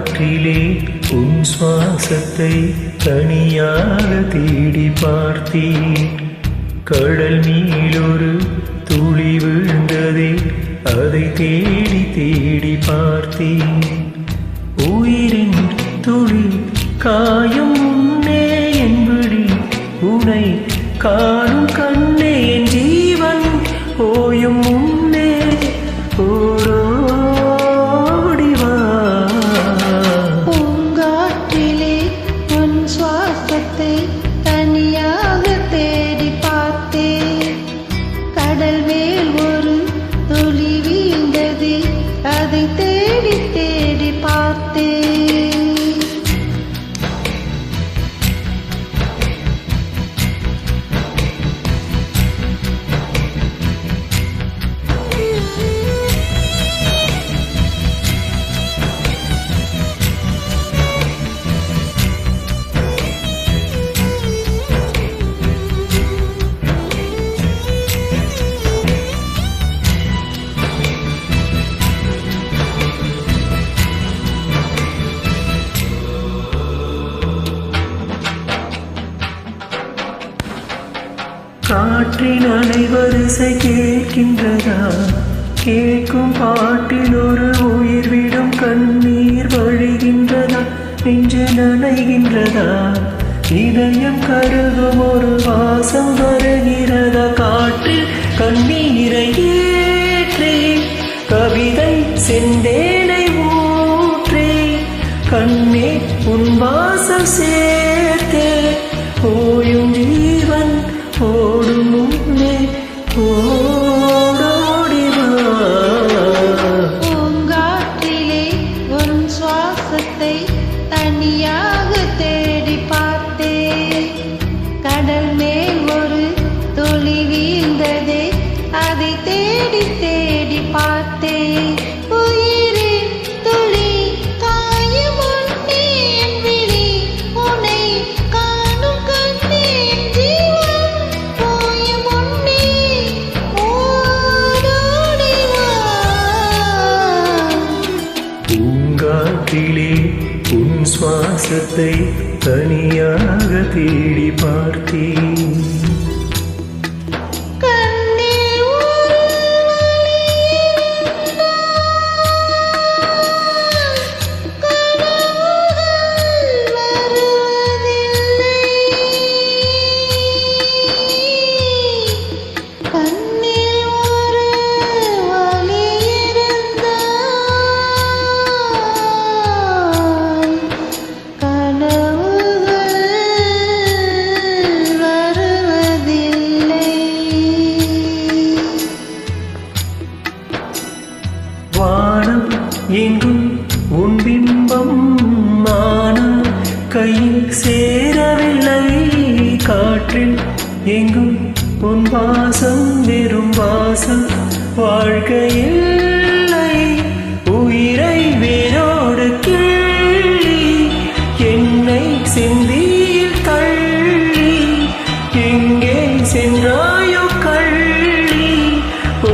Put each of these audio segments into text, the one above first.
பூங்காற்றிலே உன் சுவாசத்தை தனியாக தேடி பார்த்தேன். கடல் மேலொரு துளி விழுந்ததே, அதை தேடி தேடி பார்த்தேன். உயிரின் துளி காயும் முன்னே என்படி உனை காணும் கண்ணே, என் ஜீவன் ஓயும் முன்னே ஓடோடி வா. பூங்காற்றிலே உன் சுவாசத்தை தனியாக தேடி பார்த்தேன். கடல் மேல் ஒரு துளி வீழ்ந்தது, அதை தேடி தேடி பார்த்தேன். காற்றின் அலைவரிசை கேட்கின்றதா? கேட்கும் பாட்டில் ஒரு உயிர் விடும் கண்ணீர் வழிகின்றதா? நெஞ்சு நனைகின்றதா? இதயம் கருகும் ஒரு வாசம் வருகிறதா? காற்றில் கண்ணீரை ஏற்றி கவிதை செந்தேனை ஊற்றி கண்ணே உன் வாசம் சேர்த்தே ஓயும் ஜீவன் ஓடும் முன்னே ஓடோடி வா. பூங்காற்றிலே உன் சுவாசத்தை தனியாக தேடி பார்த்தேன். கடல் மேல் ஒரு துளி வீழ்ந்ததே, அதை தேடி தேடி பார்த்தேன். உயிரின் துளி காயும் முன்னே என் விழி உனை காணும் கண்ணே, என் ஜீவன் ஓயும் முன்னே ஓடோடி வா. பூங்காற்றிலே உன் சுவாசத்தை தனியாக தேடி பார்த்தேன். கண்ணில் ஒரு வலி இருந்தால் கனவுகள் வருவதில்லை. கண்ணில் ஒரு வலி இருந்தால் கனவுகள் வருவதில்லை. வானம் எங்கும் உன் பிம்பம் மானம் கையில் சேரவில்லை. காற்றில் எங்கும் உன் வாசம் வெறும் வாசம் வாழ்க்கையில்லை. உயிரை வேரோடு கிள்ளி என்னை சிந்தியில் தள்ளி எங்கே சென்றாயோ கள்ளி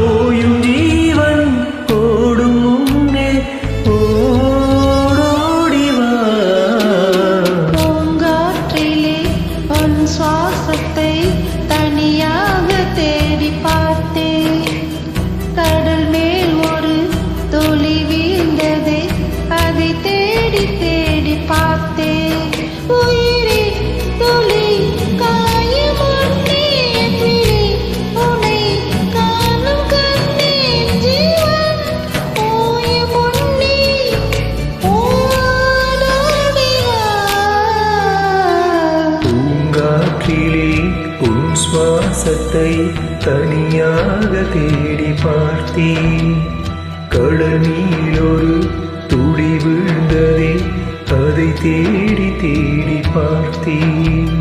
ஓயும் ஜீவன் ஓடும் முன்னே ஓடோடி வா. பூங்காற்றிலே உன் சுவாசத்தை தனியாக தேடி பார்த்தேன். கடல் மேல் ஒரு துளி வீழ்ந்ததே, அதை தேடி தேடி பார்த்தேன். உயிரின் துளி காயும் முன்னே என் விழி உனை காணும் கண்ணே, என் ஜீவன் ஓயும் முன்னே ஓடோடி வா. பூங்காற்றிலே உன் சுவாசத்தை தனியாக தேடி பார்த்தேன். கடல் நீளொரு துளி விழுந்ததே, அதை தேடி தேடி பார்த்தேன்.